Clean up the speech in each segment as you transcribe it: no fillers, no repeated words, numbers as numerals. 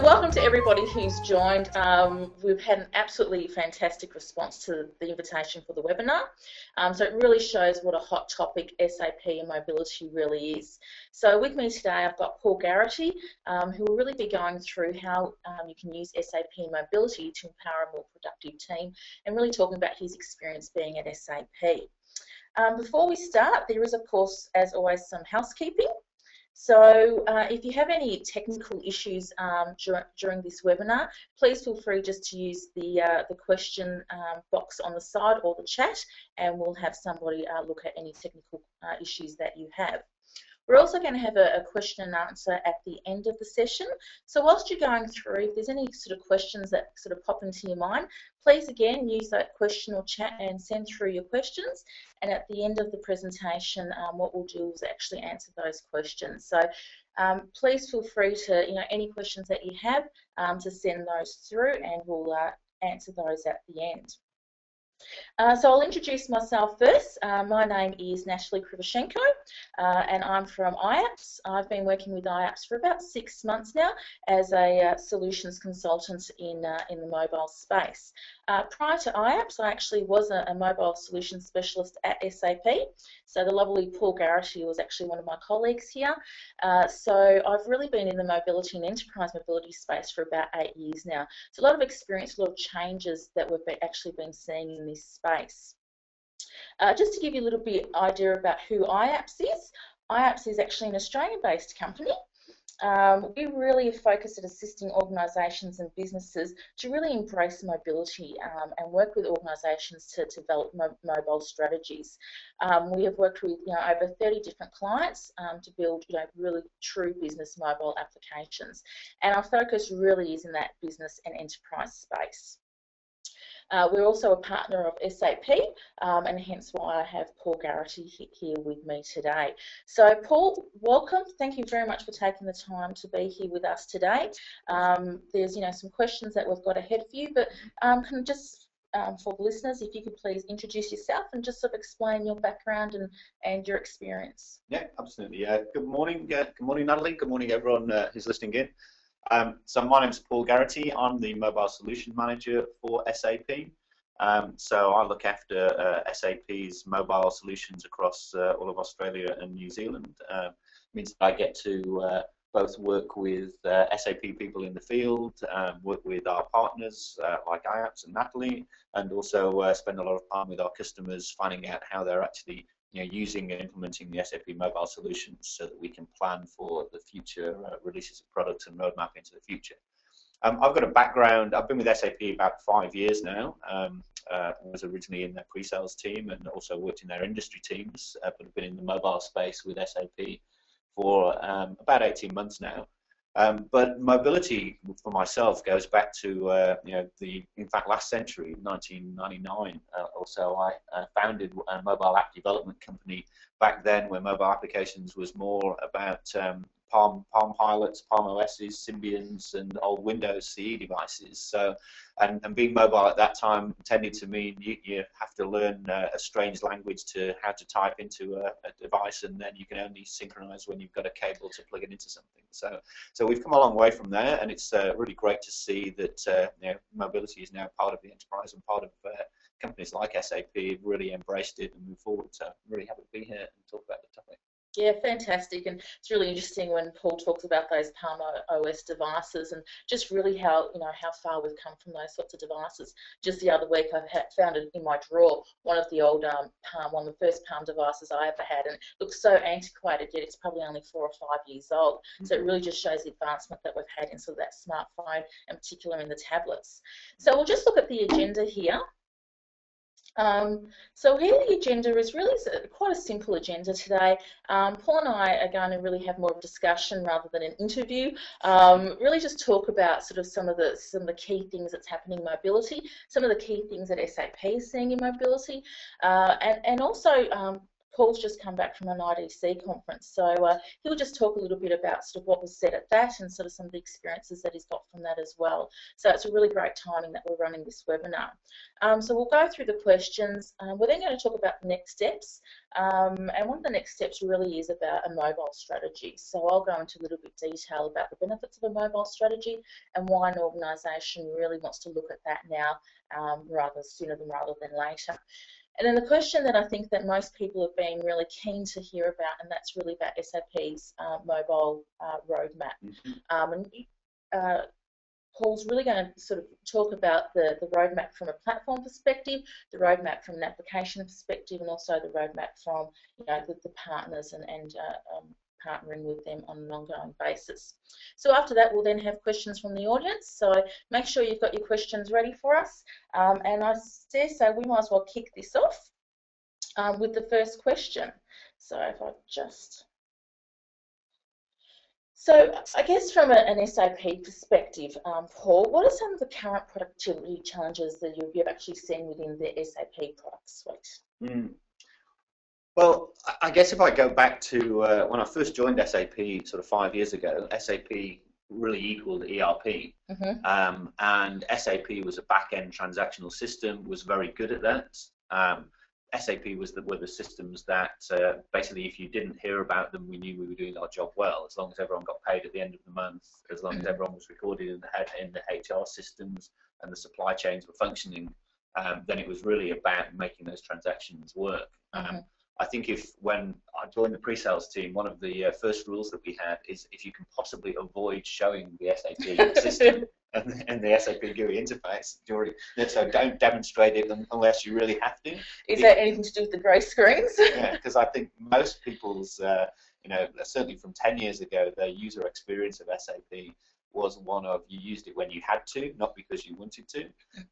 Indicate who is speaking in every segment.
Speaker 1: welcome to everybody who's joined. We've had an absolutely fantastic response to the invitation for the webinar. So it really shows what a hot topic SAP and mobility really is. So with me today, I've got Paul Garrity, who will really be going through how you can use SAP and mobility to empower a more productive team, and really talking about his experience being at SAP. Before we start, there is, of course, as always, some housekeeping. So if you have any technical issues during this webinar, please feel free just to use the question box on the side or the chat, and we'll have somebody look at any technical issues that you have. We're also going to have a question and answer at the end of the session. So whilst you're going through, if there's any sort of questions that sort of pop into your mind, please again use that question or chat and send through your questions. And at the end of the presentation, what we'll do is actually answer those questions. So please feel free to, any questions that you have to send those through, and we'll answer those at the end. So I'll introduce myself first. My name is Natalie Krivoshenko, and I'm from iApps. I've been working with iApps for about 6 months now as a solutions consultant in the mobile space. Prior to iApps, I actually was a mobile solutions specialist at SAP. So the lovely Paul Garrity was actually one of my colleagues here. So I've really been in the mobility and enterprise mobility space for about 8 years now. So a lot of experience, a lot of changes that we've actually been seeing in this space. Just to give you a little bit idea about who iApps is actually an Australian-based company. We really are focused at assisting organisations and businesses to really embrace mobility and work with organisations to develop mobile strategies. We have worked with over 30 different clients to build really true business mobile applications, and our focus really is in that business and enterprise space. We're also a partner of SAP, and hence why I have Paul Garrity here with me today. So Paul, welcome. Thank you very much for taking the time to be here with us today. There's some questions that we've got ahead of you, but just for the listeners, if you could please introduce yourself and just sort of explain your background and your experience.
Speaker 2: Yeah, absolutely. Good morning, Natalie. Good morning, everyone who's listening in. So my name is Paul Garrity. I'm the Mobile Solution Manager for SAP. So I look after SAP's mobile solutions across all of Australia and New Zealand. Means that I get to both work with SAP people in the field, work with our partners like iApps and Natalie, and also spend a lot of time with our customers finding out how they're actually using and implementing the SAP mobile solutions so that we can plan for the future releases of products and roadmap into the future. I've got a background, I've been with SAP about 5 years now. I was originally in their pre-sales team and also worked in their industry teams, but I've been in the mobile space with SAP for about 18 months now. But mobility for myself goes back to in fact last century, 1999 or so. I founded a mobile app development company back then, where mobile applications was more about Palm Pilots, Palm OSs, Symbians, and old Windows CE devices. So, and being mobile at that time tended to mean you have to learn a strange language to how to type into a device, and then you can only synchronize when you've got a cable to plug it into something. So we've come a long way from there, and it's really great to see that mobility is now part of the enterprise and part of companies like SAP have really embraced it and moved forward. So I'm really happy to be here and talk about the topic.
Speaker 1: Yeah, fantastic, and it's really interesting when Paul talks about those Palm OS devices and just really how how far we've come from those sorts of devices. Just the other week, I found it in my drawer, one of the old one of the first Palm devices I ever had, and it looks so antiquated, yet it's probably only 4 or 5 years old. So it really just shows the advancement that we've had in sort of that smartphone, in particular in the tablets. So we'll just look at the agenda here. So here the agenda is really quite a simple agenda today. Paul and I are going to really have more of a discussion rather than an interview. Really just talk about sort of some of the key things that's happening in mobility, some of the key things that SAP is seeing in mobility, and also Paul's just come back from an IDC conference, so he'll just talk a little bit about sort of what was said at that and sort of some of the experiences that he's got from that as well. So it's a really great timing that we're running this webinar. So we'll go through the questions. We're then going to talk about the next steps, and one of the next steps really is about a mobile strategy. So I'll go into a little bit detail about the benefits of a mobile strategy and why an organisation really wants to look at that now rather sooner rather than later. And then the question that I think that most people have been really keen to hear about, and that's really about SAP's mobile roadmap. And Paul's really going to sort of talk about the roadmap from a platform perspective, the roadmap from an application perspective, and also the roadmap from the partners and partnering with them on an ongoing basis. So after that, we'll then have questions from the audience. So make sure you've got your questions ready for us. And I dare say we might as well kick this off with the first question. So if I just... So I guess from an SAP perspective, Paul, what are some of the current productivity challenges that you've actually seen within the SAP product suite?
Speaker 2: Well, I guess if I go back to when I first joined SAP sort of 5 years ago, SAP really equaled ERP. And SAP was a back-end transactional system, was very good at that. SAP were the systems that basically if you didn't hear about them, we knew we were doing our job well, as long as everyone got paid at the end of the month, as long as everyone was recorded in the HR systems and the supply chains were functioning, then it was really about making those transactions work. I think when I joined the pre-sales team, one of the first rules that we had is if you can possibly avoid showing the SAP system and the SAP GUI interface, so don't demonstrate it unless you really have to.
Speaker 1: Is that anything to do with the grey screens?
Speaker 2: Yeah, because I think most people's, certainly from 10 years ago, their user experience of SAP was one of you used it when you had to, not because you wanted to.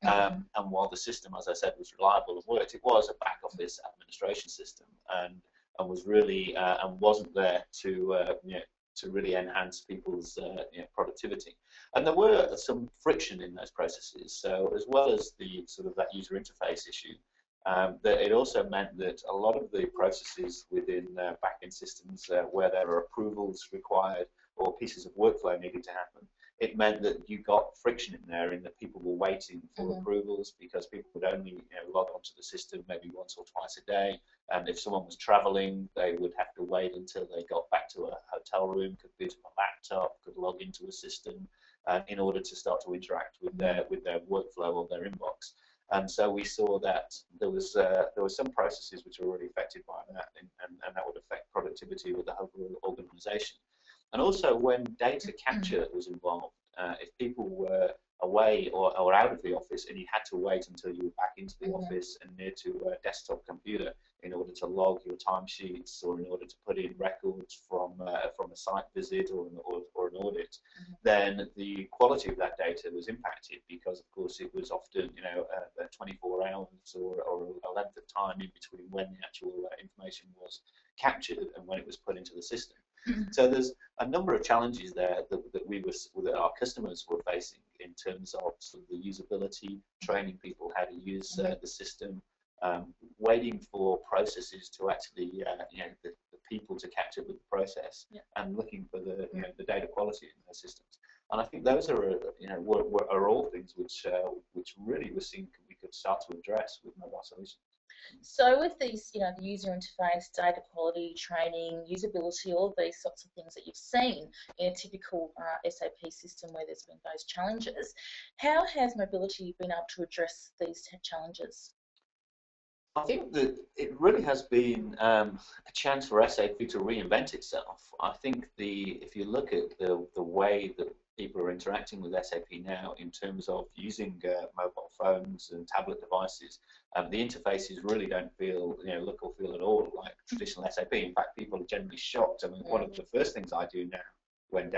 Speaker 2: And while the system, as I said, was reliable and worked, it was a back office administration system and was really and wasn't there to really enhance people's productivity. And there were some friction in those processes. So as well as the sort of that user interface issue, that it also meant that a lot of the processes within back-end systems where there are approvals required or pieces of workflow needed to happen, it meant that you got friction in there in that people were waiting for approvals because people would only log onto the system maybe once or twice a day. And if someone was traveling, they would have to wait until they got back to a hotel room, could boot up a laptop, could log into a system in order to start to interact with their workflow or their inbox. And so we saw that there were some processes which were really affected by that, and that would affect productivity with the whole organization. And also when data capture was involved, if people were away or out of the office and you had to wait until you were back into the office and near to a desktop computer in order to log your timesheets or in order to put in records from a site visit or an audit, then the quality of that data was impacted because, of course, it was often 24 hours or a length of time in between when the actual information was captured and when it was put into the system. So there's a number of challenges there that our customers were facing in terms of sort of the usability, training people how to use the system, waiting for processes to actually, the people to catch up with the process, and looking for the data quality in those systems. And I think those are are all things which really we're seeing we could start to address with mobile solutions.
Speaker 1: So with these, the user interface, data quality, training, usability, all of these sorts of things that you've seen in a typical SAP system where there's been those challenges, how has mobility been able to address these challenges?
Speaker 2: I think that it really has been a chance for SAP to reinvent itself. I think if you look at the way that people are interacting with SAP now in terms of using mobile phones and tablet devices, the interfaces really don't look or feel at all like traditional SAP. In fact, people are generally shocked. I mean, one of the first things I do now when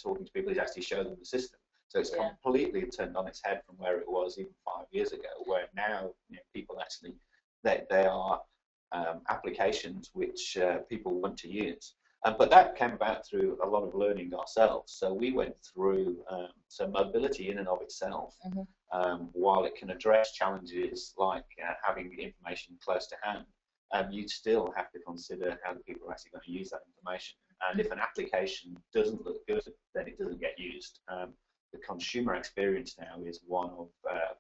Speaker 2: talking to people is actually show them the system. So it's completely turned on its head from where it was even 5 years ago, where now people actually, they are applications which people want to use. But that came about through a lot of learning ourselves. So we went through, so mobility in and of itself, while it can address challenges like having information close to hand, you still have to consider how the people are actually going to use that information. And if an application doesn't look good, then it doesn't get used. The consumer experience now is one of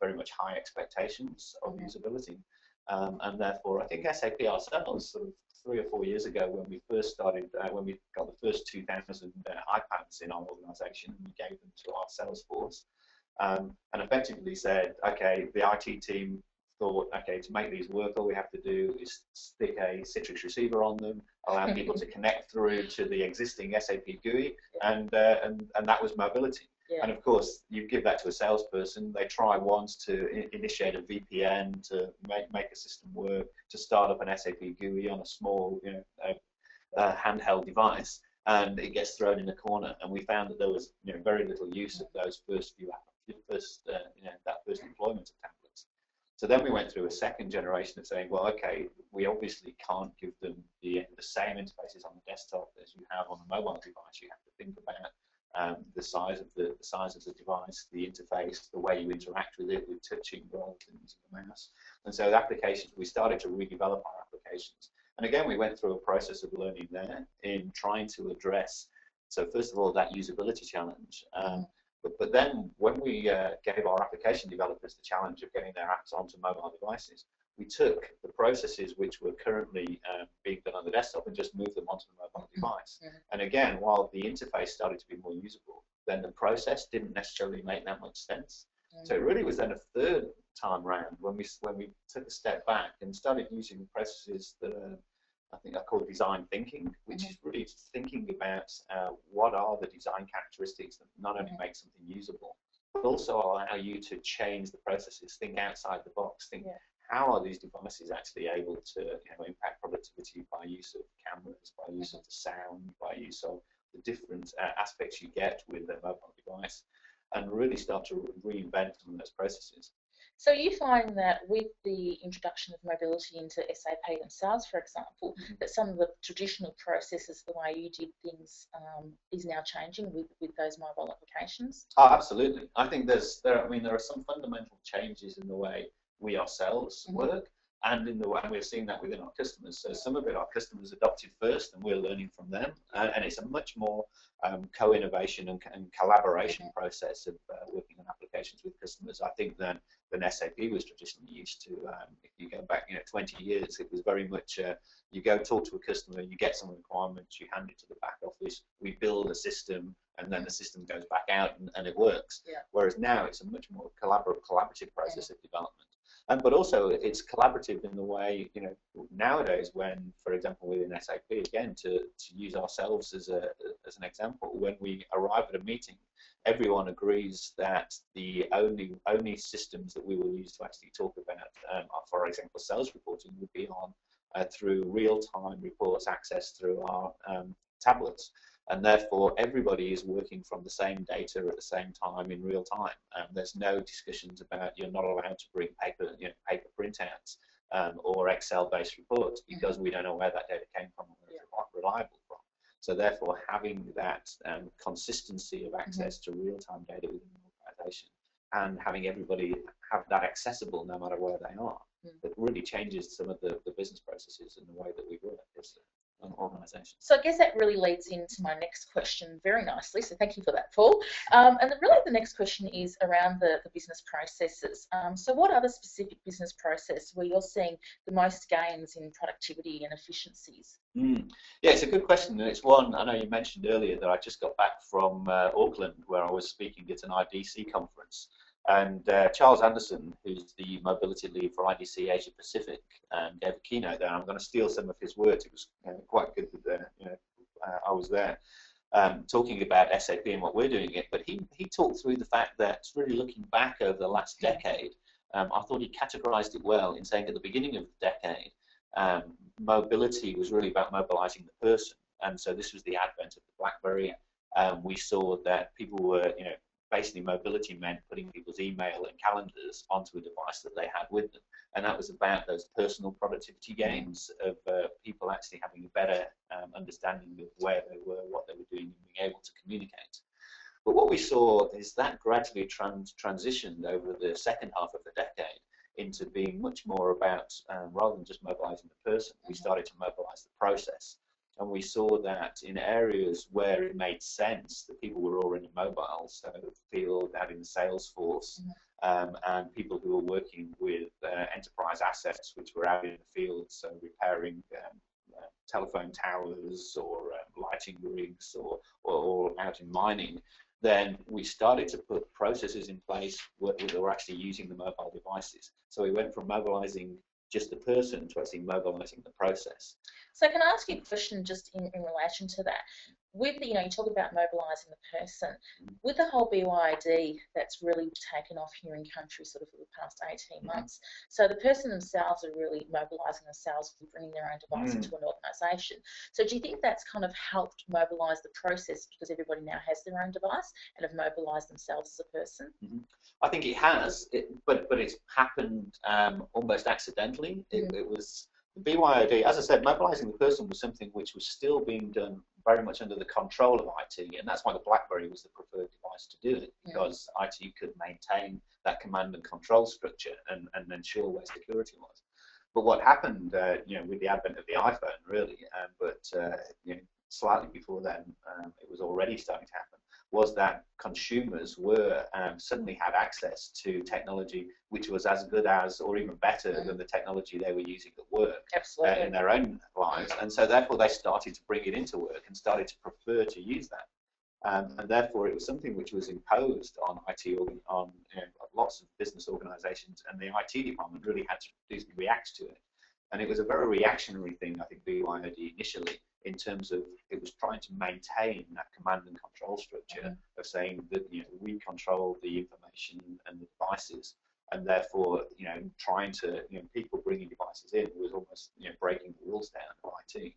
Speaker 2: very much high expectations of usability. And therefore, I think SAP ourselves, sort of 3 or 4 years ago, when we first started, when we got the first 2,000 iPads in our organisation, we gave them to our sales force, and effectively said, okay, the IT team thought, okay, to make these work, all we have to do is stick a Citrix receiver on them, allow people to connect through to the existing SAP GUI, and that was mobility. Yeah. And of course, you give that to a salesperson, they try once to initiate a VPN, to make a system work, to start up an SAP GUI on a small, handheld device, and it gets thrown in a corner. And we found that there was very little use of those first that first deployment of tablets. So then we went through a second generation of saying, well, okay, we obviously can't give them the same interfaces on the desktop as you have on a mobile device. You have to think about the size of the device, the interface, the way you interact with it, with touching rather than using the mouse. And so the applications, we started to redevelop our applications. And again, we went through a process of learning there in trying to address, so first of all, that usability challenge. But then when we gave our application developers the challenge of getting their apps onto mobile devices, we took the processes which were currently being done on the desktop and just moved them onto the mobile device. And again, while the interface started to be more usable, then the process didn't necessarily make that much sense. So it really was then a third time round when we took a step back and started using processes that I think I call design thinking, which is really thinking about what are the design characteristics that not only make something usable, but also allow you to change the processes, think outside the box, think how are these devices actually able to impact productivity by use of cameras, by use of the sound, by use of the different aspects you get with a mobile device, and really start to reinvent some of those processes.
Speaker 1: So you find that with the introduction of mobility into SAP themselves, for example, that some of the traditional processes, the way you did things, is now changing with those mobile applications?
Speaker 2: Oh, absolutely. I think there are some fundamental changes in the way we ourselves work, and we're seeing that within our customers. So some of it our customers adopted first, and we're learning from them, and it's a much more co-innovation and collaboration process of working on applications with customers, I think, than SAP was traditionally used to. If you go back 20 years, it was very much you go talk to a customer, you get some requirements, you hand it to the back office, we build a system, and then the system goes back out and it works. Whereas now it's a much more collaborative process of development. But also it's collaborative in the way, nowadays when, for example, within SAP, again, to use ourselves as an example, when we arrive at a meeting, everyone agrees that the only systems that we will use to actually talk about, for example, sales reporting would be on through real-time reports accessed through our tablets. And therefore, everybody is working from the same data at the same time in real time. There's no discussions about you're not allowed to bring paper printouts or Excel-based reports because we don't know where that data came from or where it's reliable from. So therefore, having that consistency of access to real-time data within the organization and having everybody have that accessible no matter where they are, that really changes some of the business processes and the way that we work as an organisation.
Speaker 1: So I guess that really leads into my next question very nicely. So thank you for that, Paul. And really the next question is around the business processes. So what are the specific business process where you're seeing the most gains in productivity and efficiencies?
Speaker 2: Yeah, it's a good question, and it's one I know you mentioned earlier that I just got back from Auckland, where I was speaking at an IDC conference. And Charles Anderson, who's the mobility lead for IDC Asia Pacific, gave a keynote there. I'm going to steal some of his words. It was quite good that I was there talking about SAP and what we're doing it. But he talked through the fact that really looking back over the last decade, I thought he categorized it well in saying at the beginning of the decade, mobility was really about mobilizing the person. And so this was the advent of the BlackBerry. We saw that people were, basically mobility meant putting people's email and calendars onto a device that they had with them. And that was about those personal productivity gains of people actually having a better understanding of where they were, what they were doing, and being able to communicate. But what we saw is that gradually transitioned over the second half of the decade into being much more about, rather than just mobilizing the person, we started to mobilize the process. And we saw that in areas where it made sense that people were already mobile, so the field, out in the sales force, and people who were working with enterprise assets, which were out in the field, so repairing telephone towers or lighting rigs or out in mining, then we started to put processes in place where were actually using the mobile devices. So we went from mobilizing just the person to actually mobilizing the process.
Speaker 1: So can I ask you a question just in relation to that? With the, you talk about mobilising the person, with the whole BYOD that's really taken off here in country sort of for the past 18 months, so the person themselves are really mobilising themselves for bringing their own device into an organisation. So do you think that's kind of helped mobilise the process because everybody now has their own device and have mobilised themselves as a person?
Speaker 2: I think it has, but it's happened almost accidentally. It was the BYOD, as I said, mobilising the person was something which was still being done very much under the control of IT, and that's why the BlackBerry was the preferred device to do it, because IT could maintain that command and control structure and ensure where security was. But what happened, with the advent of the iPhone, really, but slightly before then, it was already starting to happen, was that consumers were suddenly had access to technology which was as good as or even better than the technology they were using at work in their own lives, and so therefore they started to bring it into work and started to prefer to use that, and therefore it was something which was imposed on IT, on lots of business organisations, and the IT department really had to react to it. And it was a very reactionary thing, I think, BYOD initially, in terms of it was trying to maintain that command and control structure of saying that we control the information and the devices, and therefore trying to people bringing devices in was almost breaking the rules down of IT.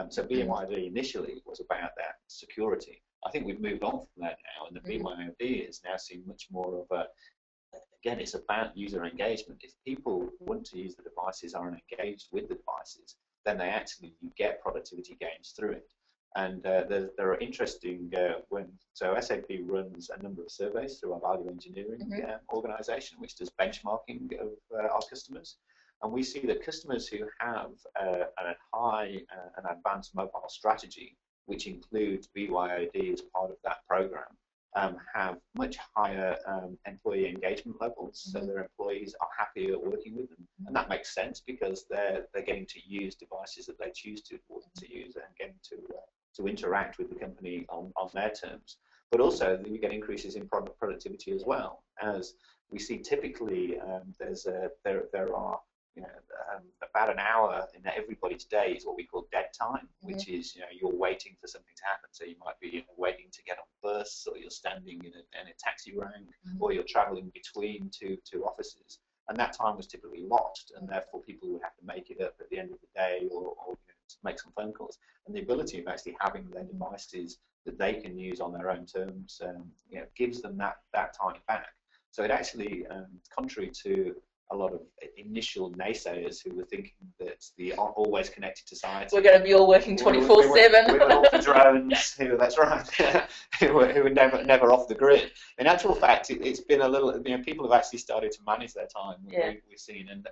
Speaker 2: So BYOD initially was about that security. I think we've moved on from that now, and the BYOD is now seen much more of a, again, it's about user engagement. If people want to use the devices, are engaged with the devices, then they actually get productivity gains through it. And there are interesting so SAP runs a number of surveys through our value engineering organisation, which does benchmarking of our customers. And we see that customers who have a high and advanced mobile strategy, which includes BYOD as part of that program, have much higher employee engagement levels, so their employees are happier working with them, and that makes sense because they're getting to use devices that they choose to use and getting to interact with the company on their terms. But also you get increases in productivity as well, as we see typically there are about an hour in everybody's day is what we call dead time, which is you're waiting for something to happen. So you might be waiting to get on a bus, or you're standing in a taxi rank, or you're traveling between two offices, and that time was typically lost, and therefore people would have to make it up at the end of the day, or make some phone calls. And the ability of actually having their devices that they can use on their own terms gives them that time back. So it actually, contrary to a lot of initial naysayers who were thinking that the always connected society,
Speaker 1: we're going to be all working 24/7.
Speaker 2: We were all the drones, that's right, who were never off the grid. In actual fact, it's been a little, people have actually started to manage their time. We've seen, and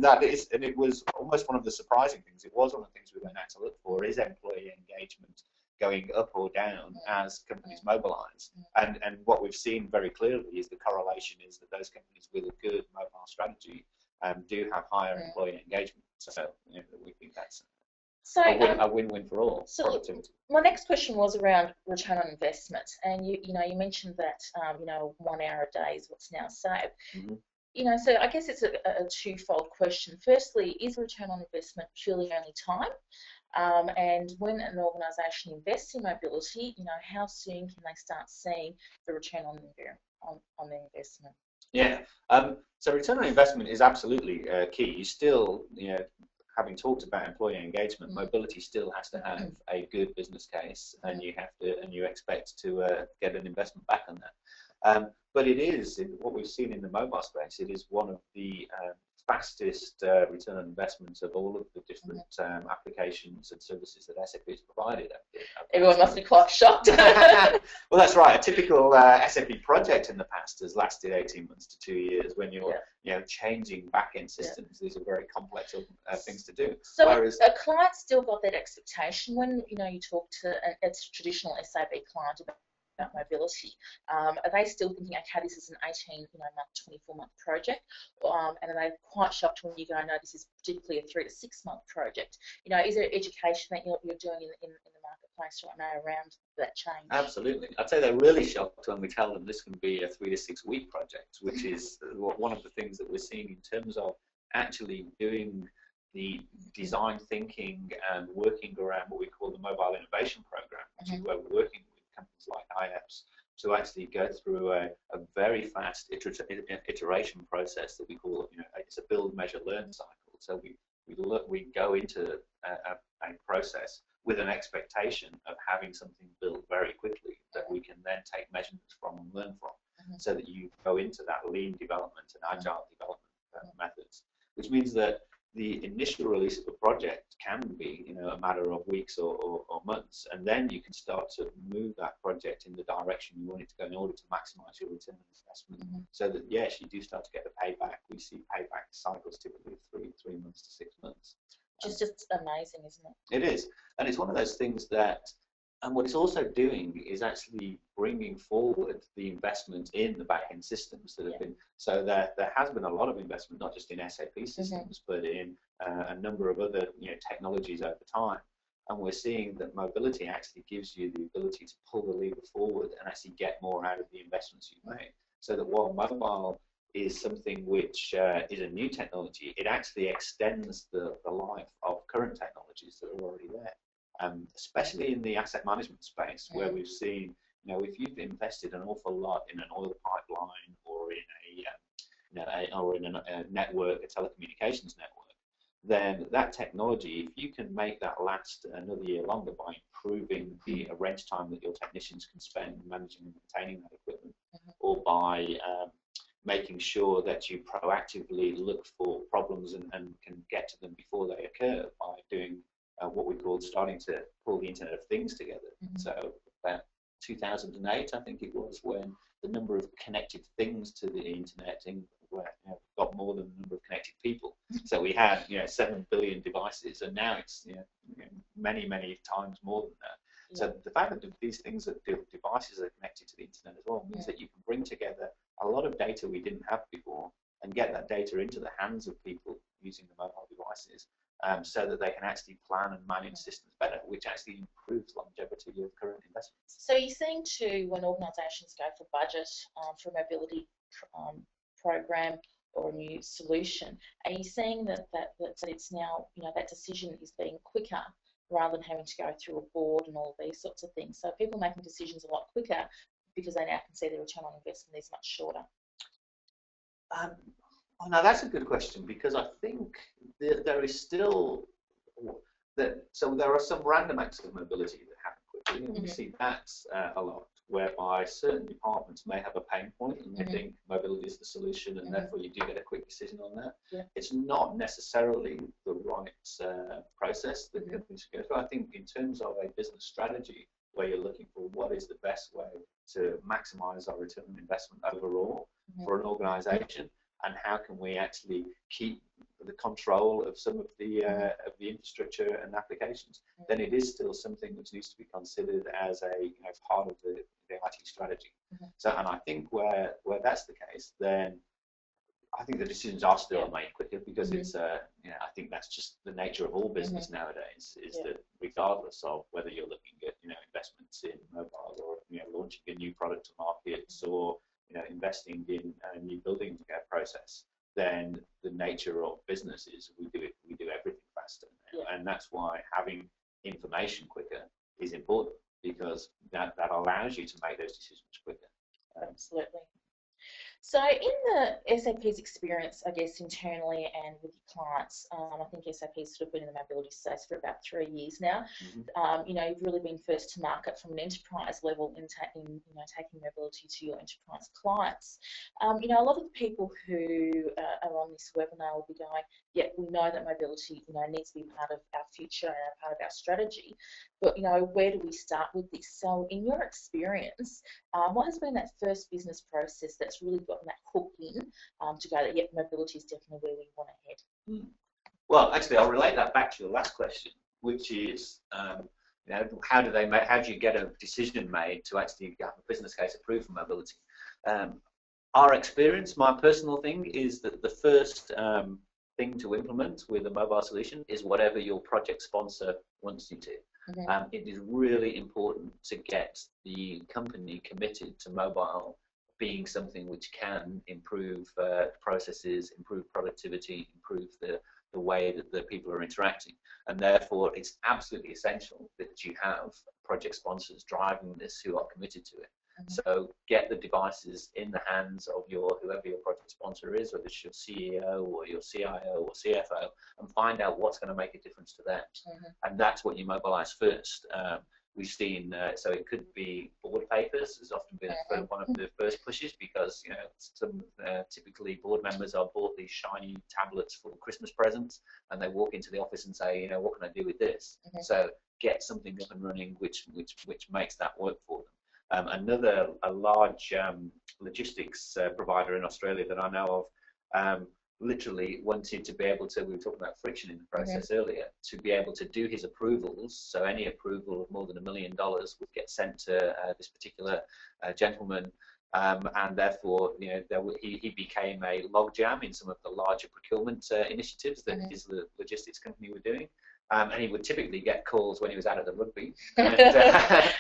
Speaker 2: that is, and it was almost one of the surprising things. It was one of the things we went out to look for, is employee engagement going up or down as companies mobilize. And what we've seen very clearly is the correlation is that those companies with a good mobile strategy do have higher employee engagement. So we think that's a win-win for all.
Speaker 1: So
Speaker 2: productivity.
Speaker 1: My next question was around return on investment, and you mentioned that 1 hour a day is what's now saved. So I guess it's a twofold question. Firstly, is return on investment purely only time? And when an organisation invests in mobility, how soon can they start seeing the return on their investment?
Speaker 2: Yeah. So return on investment is absolutely key. You still, having talked about employee engagement, mobility still has to have a good business case, and you expect to get an investment back on that. But it is what we've seen in the mobile space. It is one of the fastest return on investment of all of the different applications and services that SAP has provided.
Speaker 1: Everyone must be quite shocked.
Speaker 2: Well, that's right. A typical SAP project in the past has lasted 18 months to 2 years. When you're changing back-end systems, these are very complex things to do.
Speaker 1: So whereas a client still got that expectation when you talk to a traditional SAP client about mobility. Are they still thinking, okay, this is an 18-month, 24-month project, and are they quite shocked when you go, no, this is particularly a 3 to 6 month project? Is there education that you're doing in the marketplace right now around that change?
Speaker 2: Absolutely. I'd say they're really shocked when we tell them this can be a 3 to 6 week project, which is one of the things that we're seeing in terms of actually doing the design thinking and working around what we call the Mobile Innovation Program, which is where we're working with companies like iApps to actually go through a very fast iteration process that we call, it's a build, measure, learn cycle. So we go into a process with an expectation of having something built very quickly that we can then take measurements from and learn from, so that you go into that lean development and agile development methods, which means that the initial release of a project can be, a matter of weeks or months, and then you can start to move that project in the direction you want it to go in order to maximize your return on investment. So that, yes, you do start to get the payback. We see payback cycles typically of 3 months to 6 months.
Speaker 1: Which is just amazing, isn't it?
Speaker 2: It is, and it's one of those things that. And what it's also doing is actually bringing forward the investment in the back-end systems that have been, so that there has been a lot of investment, not just in SAP systems, but in a number of other technologies over time. And we're seeing that mobility actually gives you the ability to pull the lever forward and actually get more out of the investments you've made. So that while mobile is something which is a new technology, it actually extends the life of current technologies that are already there. Especially in the asset management space, where we've seen, if you've invested an awful lot in an oil pipeline or in a network, a telecommunications network, then that technology, if you can make that last another year longer by improving the range time that your technicians can spend managing and maintaining that equipment, or by making sure that you proactively look for problems and can get to them before they occur by doing what we call starting to pull the Internet of Things together. So about 2008, I think it was, when the number of connected things to the Internet got more than the number of connected people. So we had 7 billion devices, and now it's many, many times more than that. So the fact that these devices are connected to the Internet as well means that you can bring together a lot of data we didn't have before and get that data into the hands of people using the mobile devices. So that they can actually plan and manage systems better, which actually improves longevity of current investments.
Speaker 1: So you're seeing too, when organisations go for budget for a mobility program or a new solution, are you seeing that it's now, that decision is being quicker rather than having to go through a board and all of these sorts of things? So people are making decisions a lot quicker because they now can see the return on investment is much shorter.
Speaker 2: Oh, now that's a good question, because I think there is still so there are some random acts of mobility that happen quickly, and we see that a lot, whereby certain departments may have a pain point and they think mobility is the solution, and therefore you do get a quick decision on that. It's not necessarily the right process that companies should go through. I think in terms of a business strategy, where you're looking for what is the best way to maximize our return on investment overall for an organization, and how can we actually keep the control of some of the infrastructure and applications, then it is still something which needs to be considered as a part of the IT strategy. So, and I think where that's the case, then I think the decisions are still made quicker, because it's I think that's just the nature of all business nowadays, is that regardless of whether you're looking at investments in mobile, or launching a new product to markets, or investing in a new building process, then the nature of business is we do everything faster, and that's why having information quicker is important, because that allows you to make those decisions quicker.
Speaker 1: Absolutely. So in the SAP's experience, I guess, internally and with your clients, I think SAP's sort of been in the mobility space for about 3 years now. You've really been first to market from an enterprise level in taking mobility to your enterprise clients. A lot of the people who are on this webinar will be going, yeah, we know that mobility, needs to be part of our future and part of our strategy, but, where do we start with this? So in your experience, what has been that first business process that's really gotten that hook in to go that, yeah, mobility is definitely where we want to head?
Speaker 2: Well, actually, I'll relate that back to your last question, which is, how do you get a decision made to actually get a business case approved for mobility? Our experience, my personal thing, is that the first thing to implement with a mobile solution is whatever your project sponsor wants you to. It is really important to get the company committed to mobile being something which can improve processes, improve productivity, improve the way that the people are interacting. And therefore, it's absolutely essential that you have project sponsors driving this who are committed to it. So get the devices in the hands of whoever your project sponsor is, whether it's your CEO or your CIO or CFO, and find out what's going to make a difference to them. And that's what you mobilize first. We've seen, so it could be board papers has often been one of the first pushes, because some typically board members are bought these shiny tablets for Christmas presents, and they walk into the office and say, what can I do with this? So get something up and running which makes that work for them. A large logistics provider in Australia that I know of literally wanted to be able to, we were talking about friction in the process earlier, to be able to do his approvals. So any approval of more than $1 million would get sent to this particular gentleman, and therefore he became a logjam in some of the larger procurement initiatives that his logistics company were doing. And he would typically get calls when he was out at the rugby. And,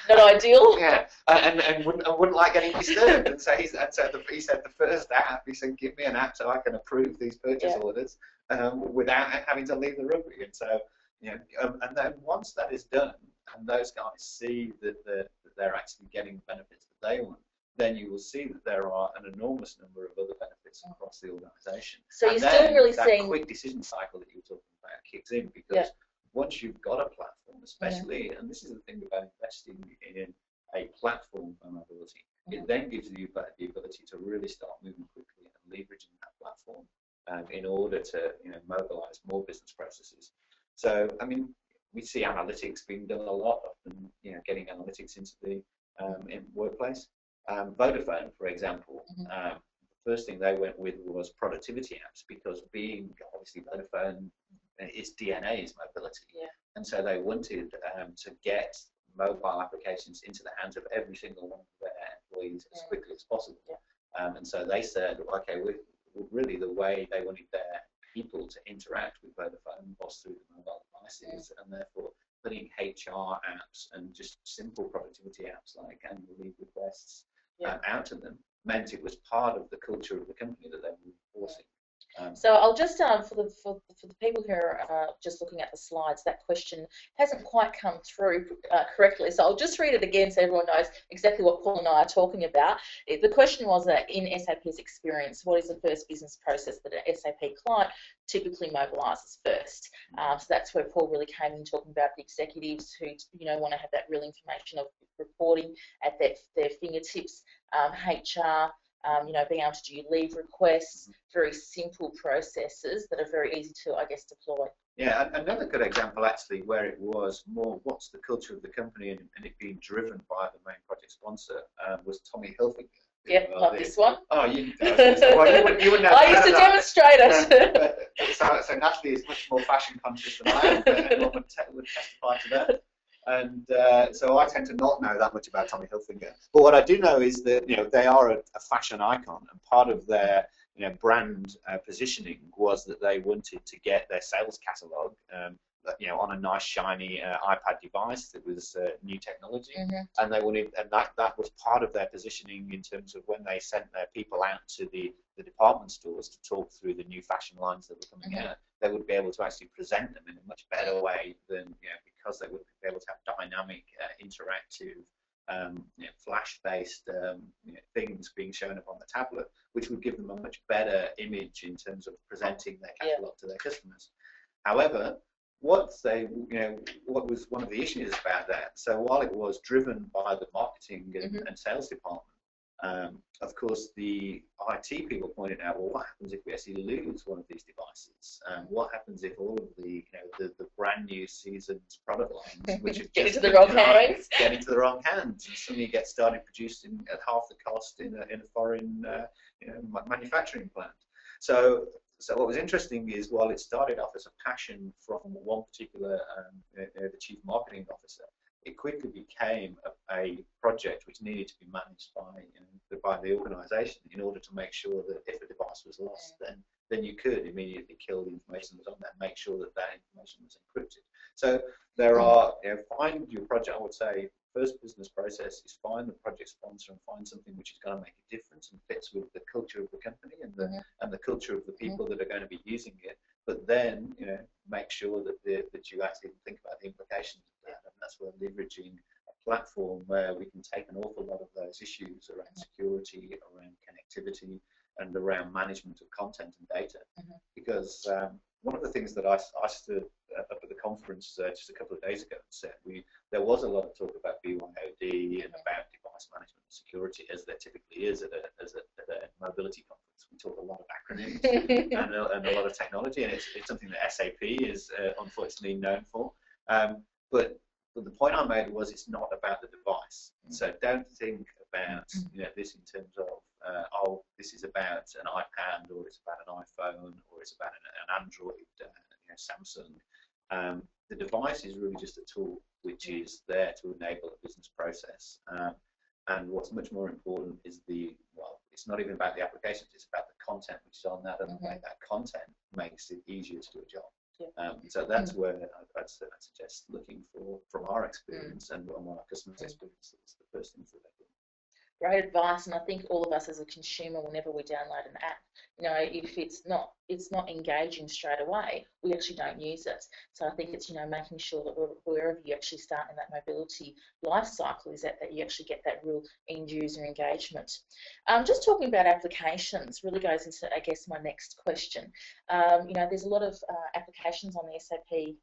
Speaker 1: not ideal.
Speaker 2: Yeah, and wouldn't like getting disturbed. And so he said the first app, he said, give me an app so I can approve these purchase orders without having to leave the rugby. And so, and then once that is done, and those guys see that they're actually getting benefits that they want, then you will see that there are an enormous number of other benefits across the organisation.
Speaker 1: So you're still really seeing
Speaker 2: that quick decision cycle that you were talking about kicks in, because once you've got a platform, especially, and this is the thing about investing in a platform for mobility, it then gives you the ability to really start moving quickly and leveraging that platform in order to mobilize more business processes. So, I mean, we see analytics being done a lot, often getting analytics into the workplace. Vodafone, for example, the first thing they went with was productivity apps, because being obviously Vodafone, its DNA is mobility, and so they wanted to get mobile applications into the hands of every single one of their employees as quickly as possible. And so they said, okay, really the way they wanted their people to interact with Vodafone was through the mobile devices, and therefore putting HR apps and just simple productivity apps like annual leave requests out to them meant it was part of the culture of the company that they were enforcing.
Speaker 1: So I'll just, for the people who are just looking at the slides, that question hasn't quite come through correctly. So I'll just read it again so everyone knows exactly what Paul and I are talking about. The question was that in SAP's experience, what is the first business process that an SAP client typically mobilises first? So that's where Paul really came in, talking about the executives who want to have that real information of reporting at their fingertips, HR. Being able to do leave requests, very simple processes that are very easy to, I guess, deploy.
Speaker 2: Yeah, another good example actually where it was more what's the culture of the company and it being driven by the main project sponsor was Tommy Hilfiger.
Speaker 1: Yep, like this one.
Speaker 2: Oh, you wouldn't know.
Speaker 1: I used to demonstrate it.
Speaker 2: So Natalie is much more fashion conscious than I am, but everyone would testify to that. And so I tend to not know that much about Tommy Hilfiger. But what I do know is that they are a fashion icon, and part of their brand positioning was that they wanted to get their sales catalog on a nice shiny iPad device that was new technology, and they wanted, and that was part of their positioning in terms of when they sent their people out to the department stores to talk through the new fashion lines that were coming out. They would be able to actually present them in a much better way than because they would be able to have dynamic, interactive, flash-based things being shown up on the tablet, which would give them a much better image in terms of presenting their catalog to their customers. However, what was one of the issues about that? So while it was driven by the marketing and sales department, Of course, the IT people pointed out, well, what happens if we actually lose one of these devices? What happens if all of the, the brand new seasoned product lines, which have
Speaker 1: get
Speaker 2: just
Speaker 1: into the wrong hands,
Speaker 2: get into the wrong hands, and suddenly get started producing at half the cost in a foreign, manufacturing plant. So what was interesting is, while it started off as a passion from one particular, the chief marketing officer, it quickly became a project which needed to be managed by the organisation in order to make sure that if a device was lost, then you could immediately kill the information that was on there, make sure that that information was encrypted. So there are, find your project. I would say first business process is find the project sponsor and find something which is going to make a difference and fits with the culture of the company and the culture of the people that are going to be using it. But then, make sure that you actually think about the implications of that, and that's where leveraging a platform where we can take an awful lot of those issues around security, around connectivity, and around management of content and data. Because one of the things that I stood up at the conference just a couple of days ago and said, there was a lot of talk about BYOD and about device management and security, as there typically is at a mobility conference. We talk a lot of acronyms and a lot of technology, and it's something that SAP is unfortunately known for. But the point I made was, it's not about the device. So don't think about this in terms of this is about an iPad, or it's about an iPhone, or it's about an Android, Samsung. The device is really just a tool which is there to enable a business process. And what's much more important is it's not even about the applications, it's about the content which is on that, and that content makes it easier to do a job. So that's where I'd suggest looking for, from our experience and what our customers' experience, is the first things that they do.
Speaker 1: Great advice, and I think all of us as a consumer, whenever we download an app, if it's not engaging straight away, we actually don't use it. So I think it's making sure that wherever you actually start in that mobility life cycle, is that you actually get that real end user engagement. Just talking about applications really goes into, I guess, my next question. There's a lot of applications on the SAP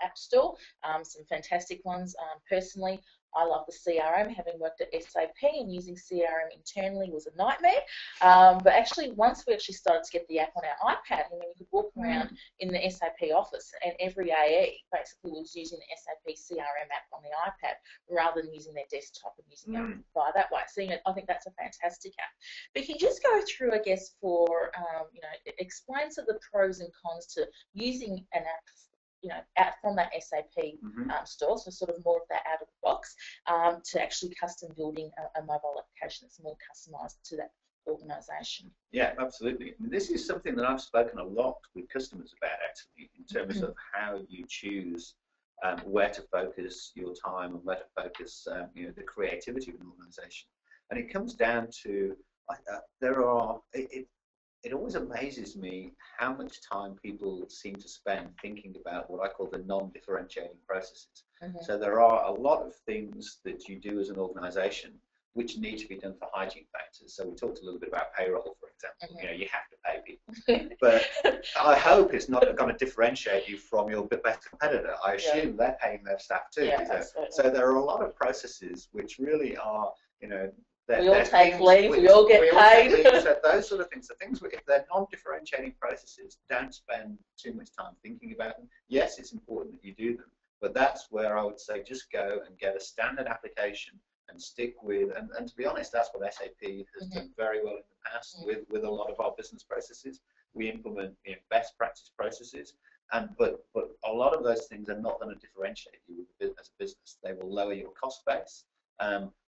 Speaker 1: App Store, some fantastic ones. Personally, I love the CRM. Having worked at SAP, and using CRM internally was a nightmare. But actually, once we actually started to get the app on our iPad, and then you could walk around in the SAP office, and every AE basically was using the SAP CRM app on the iPad rather than using their desktop and using it via that way. So I think that's a fantastic app. But can you just go through, I guess, for explain to the pros and cons to using an app, out from that SAP store, so sort of more of that out of the box, to actually custom building a mobile application that's more customized to that organisation.
Speaker 2: Yeah, absolutely. This is something that I've spoken a lot with customers about, actually, in terms of how you choose where to focus your time and where to focus the creativity of an organisation. And it comes down to it always amazes me how much time people seem to spend thinking about what I call the non-differentiating processes. So there are a lot of things that you do as an organisation which need to be done for hygiene factors. So we talked a little bit about payroll, for example. You have to pay people. But I hope it's not going to differentiate you from your best competitor. I assume they're paying their staff too. So there are a lot of processes which really are,
Speaker 1: we all take leave, we all get paid.
Speaker 2: So those sort of things, if they're non-differentiating processes, don't spend too much time thinking about them. Yes, it's important that you do them, but that's where I would say just go and get a standard application and stick with, and to be honest, that's what SAP has done very well in the past with a lot of our business processes. We implement best practice processes, but a lot of those things are not going to differentiate you as a business. They will lower your cost base.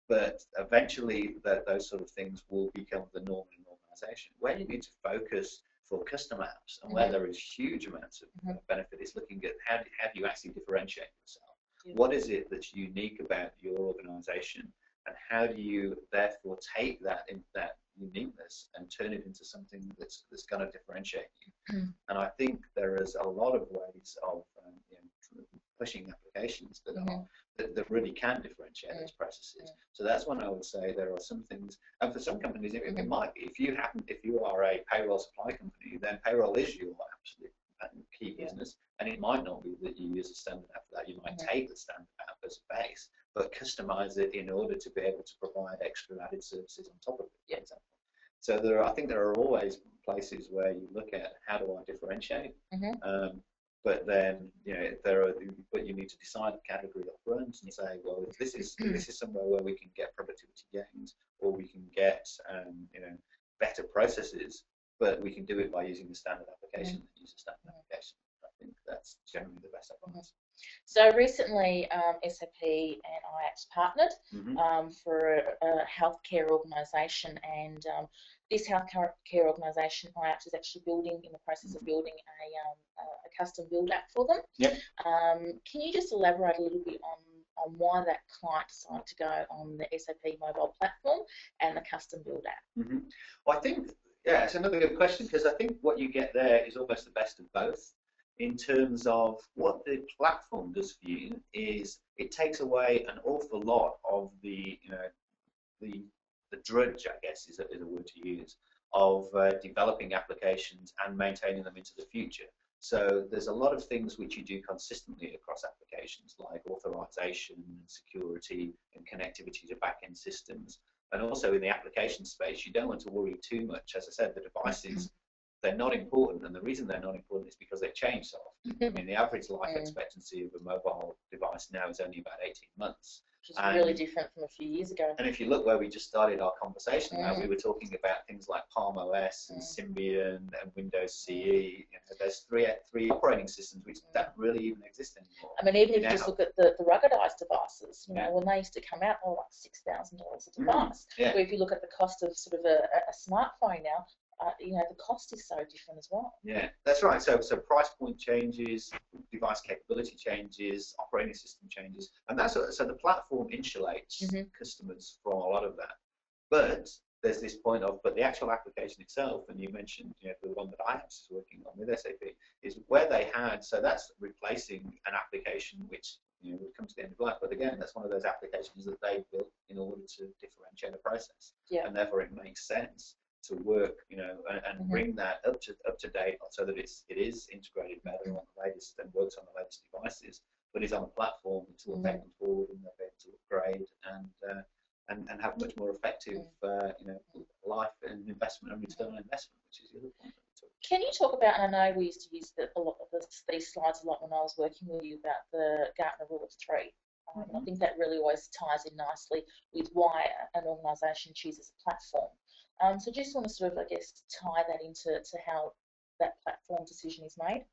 Speaker 2: But eventually, those sort of things will become the norm in an organisation. Where you need to focus for custom apps, and where there is huge amounts of benefit, is looking at how do you actually differentiate yourself? What is it that's unique about your organisation, and how do you therefore take that uniqueness and turn it into something that's going to differentiate you? And I think there is a lot of ways of pushing applications that really can differentiate those processes. So that's when I would say there are some things, and for some companies it might be. If you are a payroll supply company, then payroll is your absolute key business, and it might not be that you use a standard app for that. You might take the standard app as a base, but customize it in order to be able to provide extra added services on top of it, for example. So I think there are always places where you look at how do I differentiate, but then but you need to decide the category up front and say, well, if this is somewhere where we can get productivity gains, or we can get better processes, but we can do it by using the standard application and use a standard application. I think that's generally the best advice.
Speaker 1: So recently, SAP and iApps partnered for a healthcare organisation, and this healthcare organisation, iApps, is actually in the process of building a custom build app for them.
Speaker 2: Yep.
Speaker 1: Can you just elaborate a little bit on why that client decided to go on the SAP mobile platform and the custom build app?
Speaker 2: Well, I think, it's another good question, because I think what you get there is almost the best of both. In terms of what the platform does for you is it takes away an awful lot of the drudge, I guess is a word to use, of developing applications and maintaining them into the future. So there's a lot of things which you do consistently across applications, like authorization and security and connectivity to back-end systems. And also in the application space, you don't want to worry too much. As I said, the devices, they're not important, and the reason they're not important is because they change so often. I mean, the average life expectancy of a mobile device now is only about 18 months.
Speaker 1: Which is really different from a few years ago.
Speaker 2: And if you look where we just started our conversation, we were talking about things like Palm OS and Symbian and Windows CE. There's three operating systems which don't really even exist anymore.
Speaker 1: I mean, even if you just look at the ruggedized devices, when they used to come out, they were like $6,000 a device. Where if you look at the cost of sort of a smartphone now, the cost is so different as well. Yeah,
Speaker 2: that's right. So price point changes, device capability changes, operating system changes, and so the platform insulates customers from a lot of that. But there's this point of, but the actual application itself, and you mentioned, the one that iApps is working on with SAP, is where they had, so that's replacing an application which would come to the end of life. But again, that's one of those applications that they built in order to differentiate a process, and therefore it makes sense to work, and bring that up to date, so that it is integrated better on the latest and works on the latest devices, but is on a platform that will take them forward and they'll be able to upgrade and have much more effective, life and investment and return on investment, which is the other point.
Speaker 1: Can you talk about, and I know we used to use a lot of these slides a lot when I was working with you, about the Gartner Rule of Three. I think that really always ties in nicely with why an organisation chooses a platform. So just want to sort of, I guess, tie that into how that platform decision is made.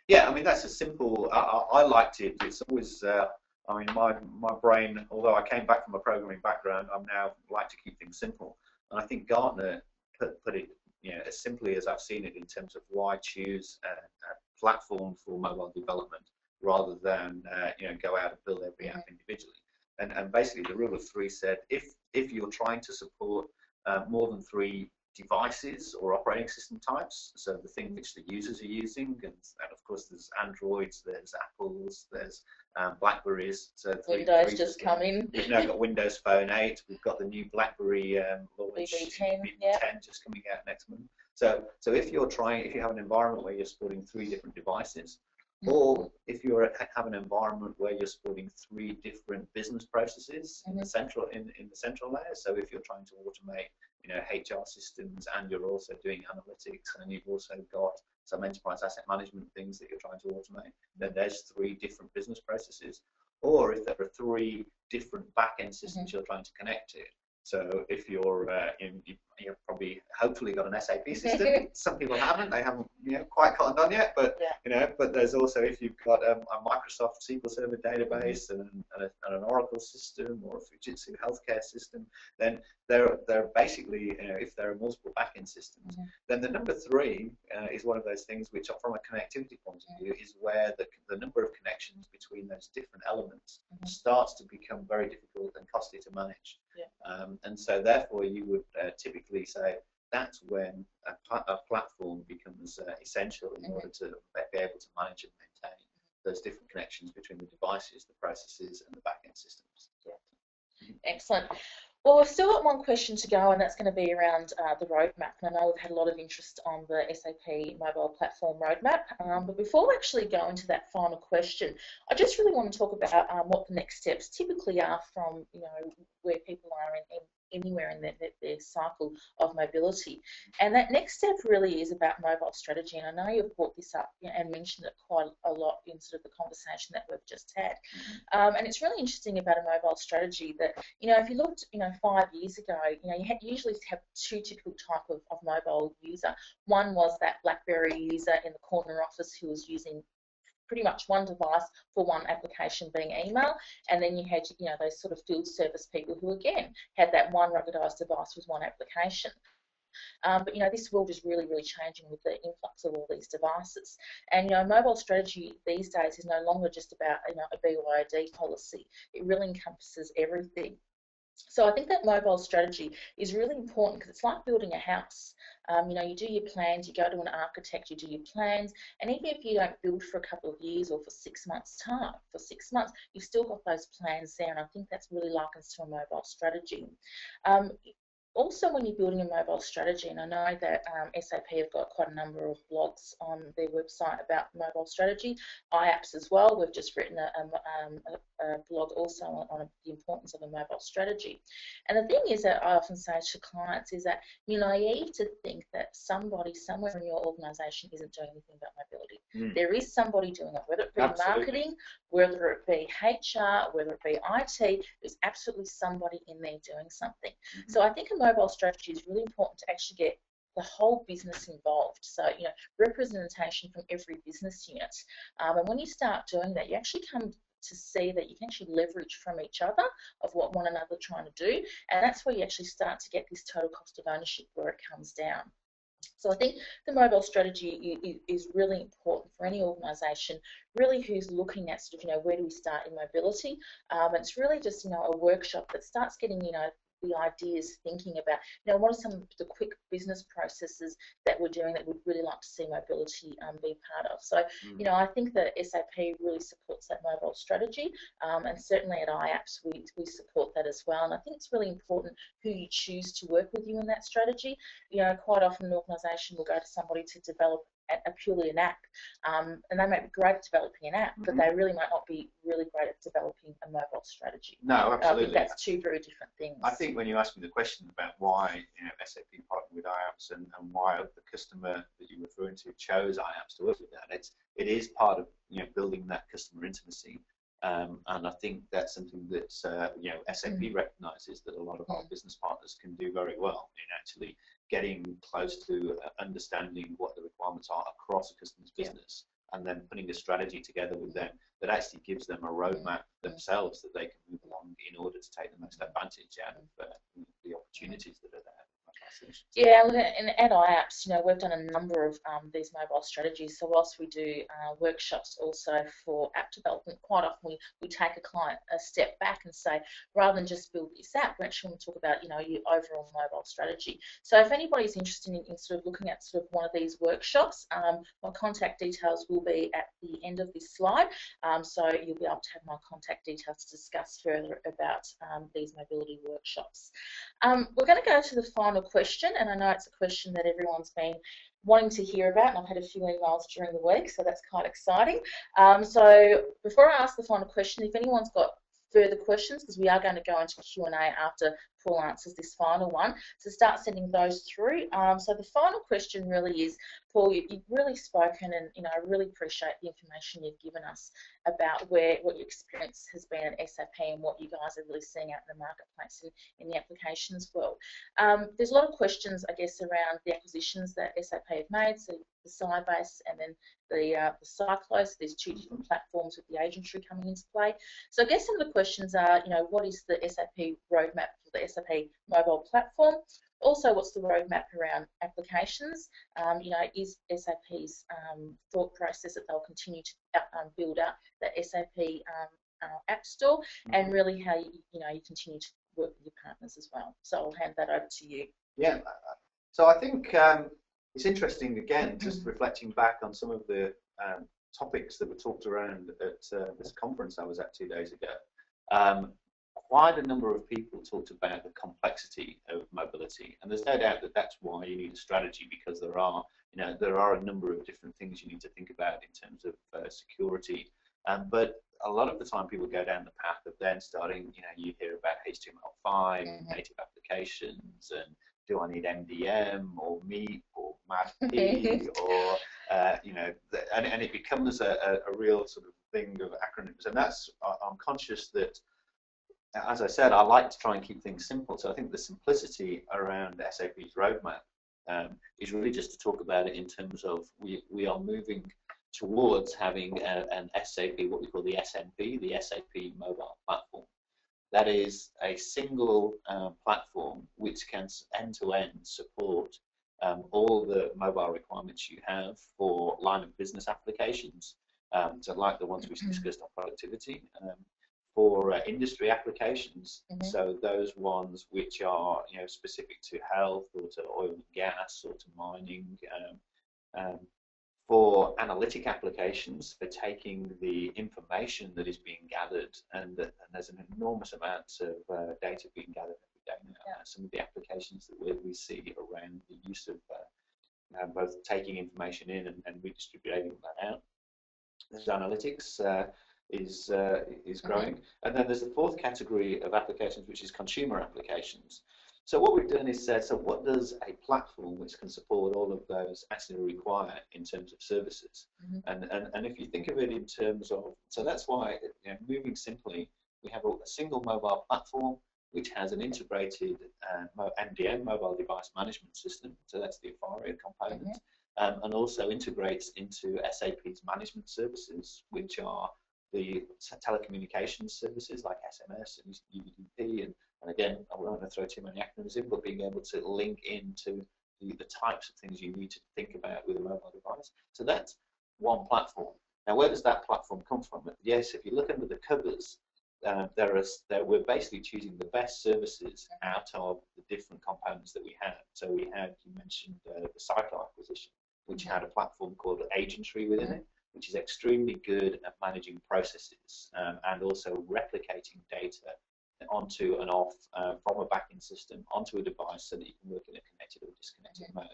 Speaker 2: Yeah, I mean, that's a simple, I liked it. It's always, I mean, my brain, although I came back from a programming background, I'm now like to keep things simple. And I think Gartner put it, as simply as I've seen it, in terms of why choose a platform for mobile development rather than, go out and build every app individually. And basically the rule of three said, if you're trying to support more than 3 devices or operating system types, so the thing which the users are using, and of course there's Androids, there's Apples, there's Blackberries. So
Speaker 1: Windows just come in.
Speaker 2: We've now got Windows Phone 8. We've got the new BlackBerry launch,
Speaker 1: BB10
Speaker 2: just coming out next month. So if you have an environment where you're supporting 3 different devices, or if you have an environment where you're supporting 3 different business processes in the central layer. So if you're trying to automate, HR systems, and you're also doing analytics, and you've also got some enterprise asset management things that you're trying to automate, then there's 3 different business processes. Or if there are 3 different back-end systems you're trying to connect to. So if you're you've probably hopefully got an SAP system. Some people haven't. They haven't quite cottoned on yet. But but there's also, if you've got a Microsoft SQL Server database and an Oracle system or a Fujitsu healthcare system, then they're basically, if there are multiple backend systems, then the number 3 is one of those things which, from a connectivity point of view, is where the number of connections between those different elements starts to become very difficult and costly to manage. And so therefore you would typically say that's when a platform becomes essential in order to be able to manage and maintain those different connections between the devices, the processes, and the backend systems.
Speaker 1: Excellent. Well, we've still got one question to go, and that's going to be around the roadmap. And I know we've had a lot of interest on the SAP mobile platform roadmap. But before we actually go into that final question, I just really want to talk about what the next steps typically are from, where people are anywhere in their cycle of mobility. And that next step really is about mobile strategy. And I know you've brought this up and mentioned it quite a lot in sort of the conversation that we've just had. And it's really interesting about a mobile strategy that, if you looked, 5 years ago, you usually have two typical type of mobile user. One was that BlackBerry user in the corner office who was using pretty much one device for one application, being email, and then you had those sort of field service people who again had that one ruggedized device with one application. But this world is really, really changing with the influx of all these devices. And mobile strategy these days is no longer just about a BYOD policy. It really encompasses everything. So I think that mobile strategy is really important because it's like building a house. You do your plans, you go to an architect, you do your plans, and even if you don't build for a couple of years or for 6 months' time, for 6 months, you've still got those plans there, and I think that's really likens to a mobile strategy. Also, when you're building a mobile strategy, and I know that SAP have got quite a number of blogs on their website about mobile strategy, iApps as well. We've just written a blog also on the importance of a mobile strategy. And the thing is that I often say to clients is that you're naive to think that somebody somewhere in your organisation isn't doing anything about mobility. There is somebody doing it, whether it be marketing, whether it be HR, whether it be IT, there's absolutely somebody in there doing something. So I think a mobile strategy is really important to actually get the whole business involved. So, representation from every business unit. And when you start doing that, you actually come to see that you can actually leverage from each other of what one another are trying to do. And that's where you actually start to get this total cost of ownership where it comes down. So I think the mobile strategy is really important for any organisation, really who's looking at sort of, where do we start in mobility? It's really just, a workshop that starts getting, the ideas, thinking about, what are some of the quick business processes that we're doing that we'd really like to see mobility be part of. So, I think that SAP really supports that mobile strategy, and certainly at iApps we support that as well. And I think it's really important who you choose to work with you in that strategy. Quite often an organisation will go to somebody to develop purely an app, and they might be great at developing an app, but they really might not be really great at developing a mobile strategy.
Speaker 2: No, absolutely.
Speaker 1: I think that's two very different things.
Speaker 2: I think when you ask me the question about why SAP partnered with iApps and why the customer that you're referring to chose iApps to work with that, it is part of building that customer intimacy. And I think that's something that SAP recognises that a lot of our business partners can do very well in actually getting close to understanding what the requirements are across a customer's business, and then putting a strategy together with them that actually gives them a roadmap themselves that they can move along in order to take the most advantage out of the opportunities that are there.
Speaker 1: Yeah, and at iApps, we've done a number of these mobile strategies. So whilst we do workshops also for app development, quite often we take a client a step back and say, rather than just build this app, we actually want to talk about, your overall mobile strategy. So if anybody's interested in sort of looking at sort of one of these workshops, my contact details will be at the end of this slide. So you'll be able to have my contact details to discuss further about these mobility workshops. We're going to go to the final question, and I know it's a question that everyone's been wanting to hear about, and I've had a few emails during the week, so that's quite exciting. So before I ask the final question, if anyone's got further questions, because we are going to go into Q&A after Paul answers this final one, so start sending those through. So the final question really is, Paul, you've really spoken, and I really appreciate the information you've given us about what your experience has been at SAP and what you guys are really seeing out in the marketplace and in the applications world. There's a lot of questions, I guess, around the acquisitions that SAP have made, so the Sybase and then the Cyclo. So there's two different platforms with the agentry coming into play. So I guess some of the questions are, what is the SAP roadmap for the SAP mobile platform? Also, what's the roadmap around applications? Is SAP's thought process that they'll continue to build up the SAP App Store, and really how you continue to work with your partners as well. So I'll hand that over to you.
Speaker 2: Yeah. So I think it's interesting, again, just reflecting back on some of the topics that were talked around at this conference I was at 2 days ago. quite a number of people talked about the complexity of mobility, and there's no doubt that that's why you need a strategy, because there are, there are a number of different things you need to think about in terms of security. But a lot of the time, people go down the path of then starting. You hear about HTML5, native applications, and do I need MDM or MEAP or MADP or and it becomes a real sort of thing of acronyms, and that's, I'm conscious that, as I said, I like to try and keep things simple. So I think the simplicity around SAP's roadmap is really just to talk about it in terms of we are moving towards having an SAP, what we call the SMP, the SAP mobile platform. That is a single platform which can end-to-end support all the mobile requirements you have for line of business applications, so like the ones we discussed on productivity, for industry applications, so those ones which are specific to health or to oil and gas or to mining, for analytic applications, for taking the information that is being gathered, and there's an enormous amount of data being gathered every day now. Some of the applications that we see around the use of both taking information in and redistributing that out. There's analytics is growing, and then there's the fourth category of applications, which is consumer applications. So what we've done is said, so what does a platform which can support all of those actually require in terms of services? And if you think of it in terms of, so that's why, moving simply, we have a single mobile platform which has an integrated MDM, mobile device management system, so that's the AFARIA component, and also integrates into SAP's management services, which are the telecommunications services like SMS and UDP, and again, I won't want to throw too many acronyms in, but being able to link into the types of things you need to think about with a mobile device. So that's one platform. Now, where does that platform come from? Yes, if you look under the covers, we're basically choosing the best services out of the different components that we have. So we had, you mentioned the Cycle acquisition, which had a platform called Agentry within it, which is extremely good at managing processes and also replicating data onto and off from a backend system onto a device so that you can work in a connected or disconnected mode.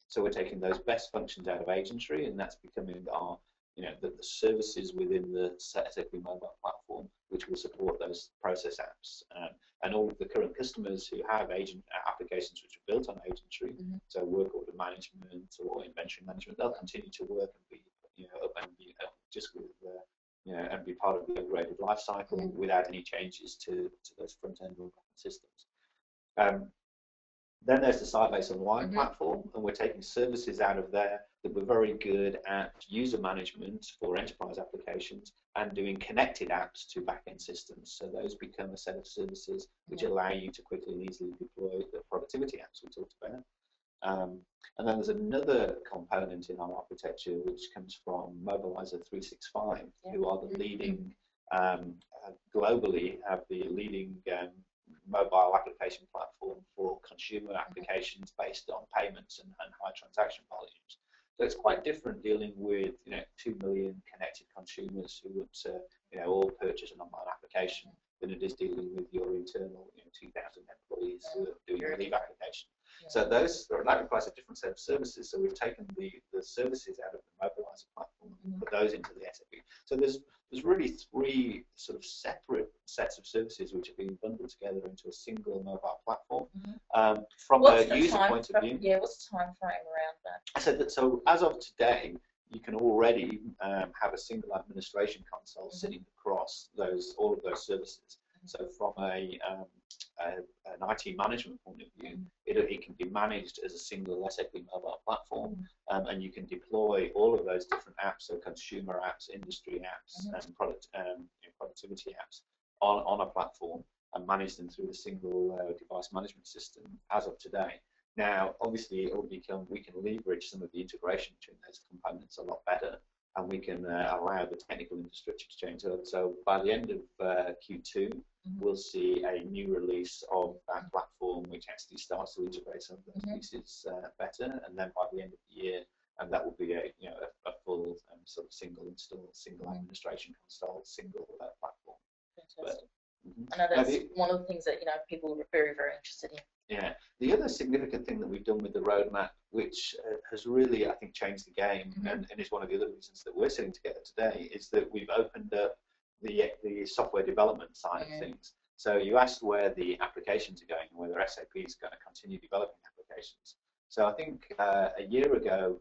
Speaker 2: So we're taking those best functions out of Agentry, and that's becoming our, the services within the SAP mobile platform, which will support those process apps. And all of the current customers who have applications which are built on Agentry, so work order management or inventory management, they'll continue to work and be up and be just with and be part of the upgraded life cycle without any changes to those front-end systems. Then there's the Sybase Online platform, and we're taking services out of there that were very good at user management for enterprise applications and doing connected apps to back-end systems. So those become a set of services which allow you to quickly and easily deploy the productivity apps we talked about. And then there's another component in our architecture which comes from Mobilizer 365, who are the leading, globally have the leading mobile application platform for consumer applications based on payments and high transaction volumes. So it's quite different dealing with 2 million connected consumers who would all purchase an online application than it is dealing with your internal 2,000 employees who are doing a leave application. So that requires a different set of services. So we've taken the services out of the Mobilizer platform and put those into the SAP. So there's really three sort of separate sets of services which are being bundled together into a single mobile platform. From a user point of view,
Speaker 1: what's the time frame around that?
Speaker 2: I said that. So as of today, you can already have a single administration console sitting across all of those services. So from an IT management point of view, it can be managed as a single SAP mobile platform, and you can deploy all of those different apps, so consumer apps, industry apps, and productivity apps on a platform and manage them through a single device management system as of today. Now, obviously, we can leverage some of the integration between those components a lot better, and we can allow the technical infrastructure to change. So by the end of Q2, we'll see a new release of that platform, which actually starts to integrate some of those pieces better. And then by the end of the year, that will be a full sort of single install, single administration console, single platform.
Speaker 1: Fantastic. I know that's one of the things that people are very, very interested in.
Speaker 2: Yeah. The other significant thing that we've done with the roadmap, which has really, I think, changed the game, and is one of the other reasons that we're sitting together today, is that we've opened up the software development side of things. So you asked where the applications are going and whether SAP is going to continue developing applications. So I think a year ago,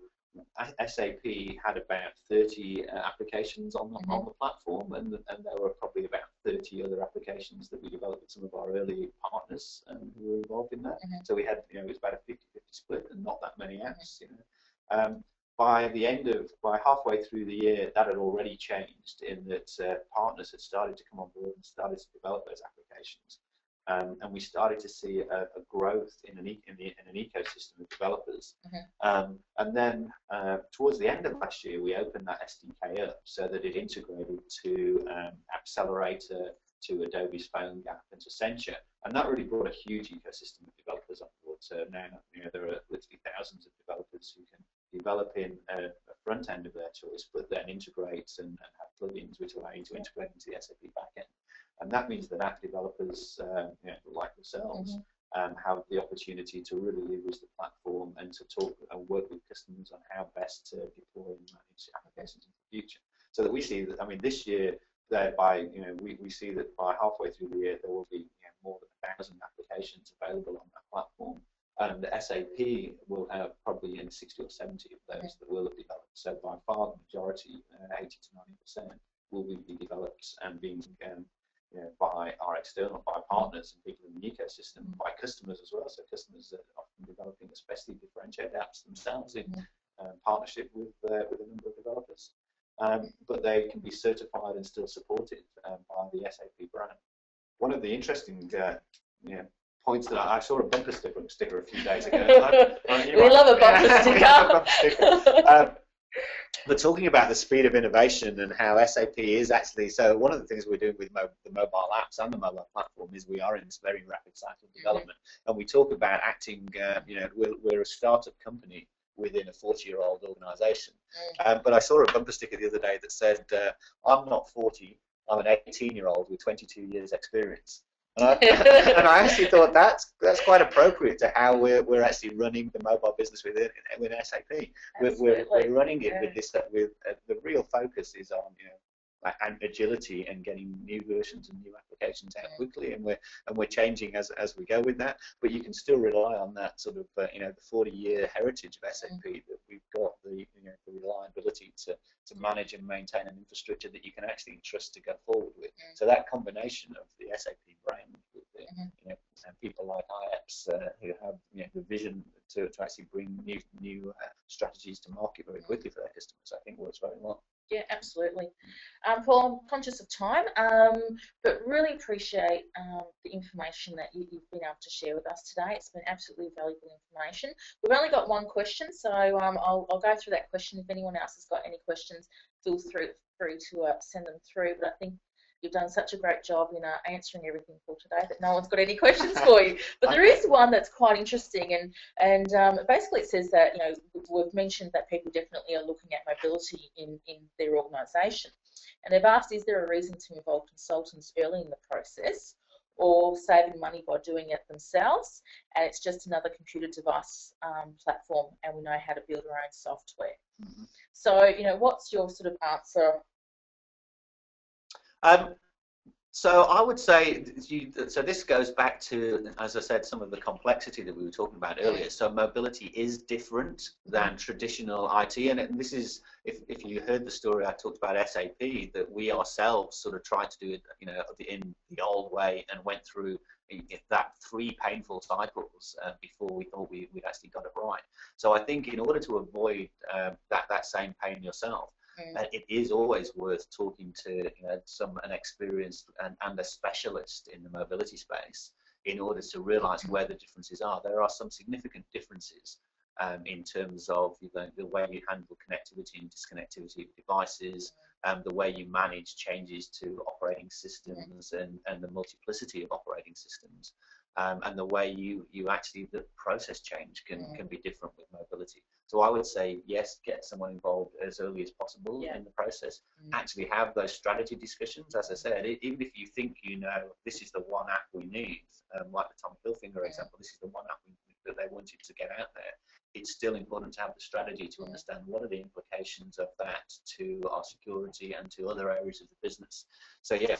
Speaker 2: SAP had about 30 applications on the platform, and there were probably about 30 other applications that we developed with some of our early partners who were involved in that. So we had, it was about a 50-50 split, and not that many apps. By halfway through the year, that had already changed in that partners had started to come on board and started to develop those applications. And we started to see a growth in an ecosystem of developers. And then towards the end of last year, we opened that SDK up so that it integrated to Accelerator, to Adobe's PhoneGap, and to Accenture. And that really brought a huge ecosystem of developers on board. So now there are literally thousands of developers who can develop in a front end of their choice, but then integrate and have plugins which allow you to integrate into the SAP backend. And that means that app developers like yourselves have the opportunity to really leverage the platform and to talk and work with customers on how best to deploy and manage applications in the future. So that we see that, this year, we see that by halfway through the year there will be more than 1,000 applications available on that platform, and SAP will have probably 60 or 70 of those that will have developed. So by far the majority, 80 to 90%, will be developed and being by our by partners and people in the ecosystem, by customers as well. So customers are often developing especially differentiated apps themselves in partnership with a number of developers. But they can be certified and still supported by the SAP brand. One of the interesting points that I saw a bumper sticker a few days ago.
Speaker 1: We love a bumper sticker.
Speaker 2: But talking about the speed of innovation and how SAP is actually, so one of the things we're doing with the mobile apps and the mobile platform is we are in this very rapid cycle of development, and we talk about acting, we're a startup company within a 40-year-old organization. But I saw a bumper sticker the other day that said, I'm not 40, I'm an 18-year-old with 22 years experience. And I actually thought that's quite appropriate to how we're actually running the mobile business within SAP. We're running it with this. With the real focus is on and agility and getting new versions and new applications out quickly, and we're changing as we go with that. But you can still rely on that sort of the 40-year heritage of SAP, that we've got the reliability to manage and maintain an infrastructure that you can actually trust to go forward with. So that combination of the SAP brand with the people like iApps who have the vision to actually bring new strategies to market very quickly for their customers, I think works very well.
Speaker 1: Yeah, absolutely. Paul, I'm conscious of time, but really appreciate the information that you've been able to share with us today. It's been absolutely valuable information. We've only got one question, so I'll go through that question. If anyone else has got any questions, feel free to send them through. But I think you've done such a great job in answering everything for today that no one's got any questions for you. But there is one that's quite interesting, and basically it says that we've mentioned that people definitely are looking at mobility in their organisation, and they've asked, is there a reason to involve consultants early in the process, or saving money by doing it themselves, and it's just another computer device platform, and we know how to build our own software. So what's your sort of answer?
Speaker 2: So I would say, so this goes back to, as I said, some of the complexity that we were talking about earlier. So mobility is different than traditional IT, and this is, if you heard the story I talked about SAP, that we ourselves sort of tried to do it, in the old way, and went through that 3 painful cycles before we thought we'd actually got it right. So I think in order to avoid that same pain yourself, it is always worth talking to an experienced and a specialist in the mobility space in order to realise where the differences are. There are some significant differences in terms of the way you handle connectivity and disconnectivity of devices, the way you manage changes to operating systems and the multiplicity of operating systems, and the way you actually, the process change can be different with mobility. So I would say, yes, get someone involved as early as possible in the process. Actually have those strategy discussions. As I said, even if you think this is the one app we need, like the Tom Hilfiger example, this is the one app that they wanted to get out there, it's still important to have the strategy to understand what are the implications of that to our security and to other areas of the business. So yeah,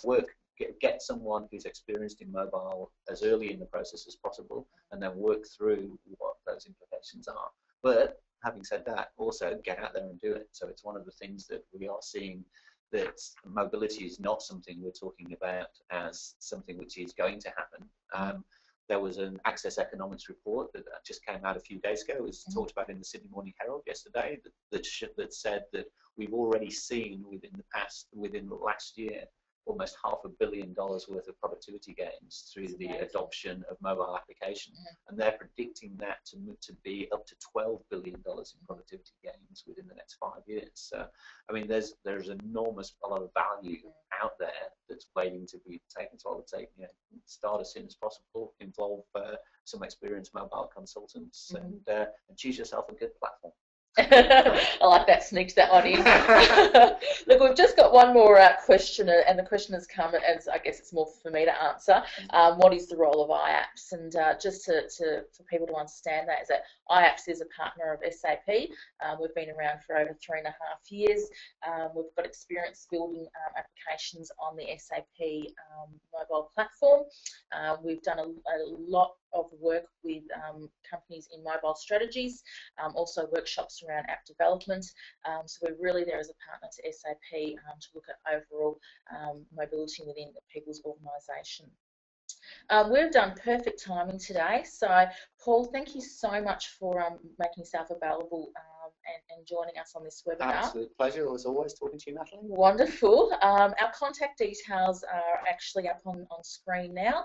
Speaker 2: get someone who's experienced in mobile as early in the process as possible, and then work through what those implications are. But having said that, also get out there and do it. So it's one of the things that we are seeing, that mobility is not something we're talking about as something which is going to happen. There was an Access Economics report that just came out a few days ago. It was talked about in the Sydney Morning Herald yesterday that said that we've already seen within the last year, almost $500 million worth of productivity gains through the adoption of mobile application. And they're predicting that to be up to $12 billion in productivity gains within the next 5 years. So, I mean, there's a lot of value out there that's waiting to be taken. So I would say, start as soon as possible, involve some experienced mobile consultants, and choose yourself a good platform.
Speaker 1: I like that, sneaked that one in. Look, we've just got one more question, and the question has come as, I guess it's more for me to answer. What is the role of iApps? And just for people to understand that, is that iApps is a partner of SAP. We've been around for over 3.5 years. We've got experience building applications on the SAP mobile platform. We've done a lot of work with companies in mobile strategies, also workshops around app development. So we're really there as a partner to SAP to look at overall mobility within people's organisation. We've done perfect timing today. So, Paul, thank you so much for making yourself available and joining us on this webinar.
Speaker 2: Absolute pleasure, as always, talking to you, Natalie.
Speaker 1: Wonderful. Our contact details are actually up on screen now.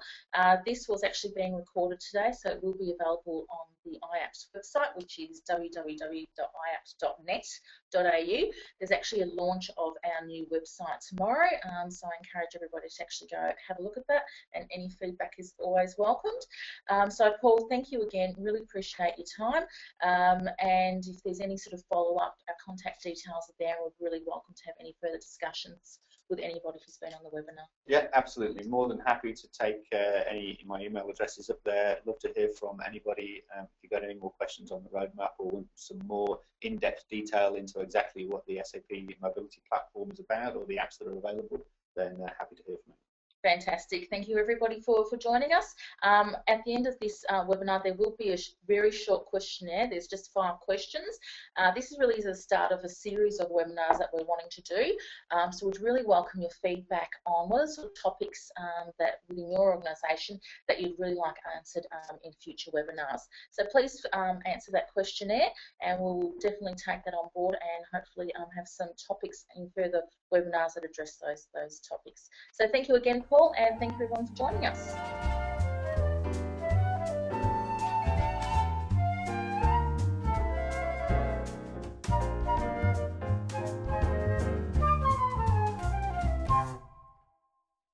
Speaker 1: This was actually being recorded today, so it will be available on the iApps website, which is www.iapps.net.au. There's actually a launch of our new website tomorrow, so I encourage everybody to actually go have a look at that, and any feedback is always welcomed. So, Paul, thank you again. Really appreciate your time. And if there's any sort of follow-up, our contact details are there. We're really welcome to have any further discussions with anybody who's been on the webinar.
Speaker 2: Yeah, absolutely. More than happy to take my email addresses up there. Love to hear from anybody. If you've got any more questions on the roadmap or want some more in-depth detail into exactly what the SAP Mobility platform is about or the apps that are available, then happy to hear from you.
Speaker 1: Fantastic. Thank you, everybody, for joining us. At the end of this webinar, there will be a very short questionnaire. There's just 5 questions. This is really the start of a series of webinars that we're wanting to do. So we'd really welcome your feedback on what are the sort of topics that within your organisation that you'd really like answered in future webinars. So please answer that questionnaire, and we'll definitely take that on board and hopefully have some topics in further webinars that address those topics. So thank you again, Paul, and thank you everyone for joining us.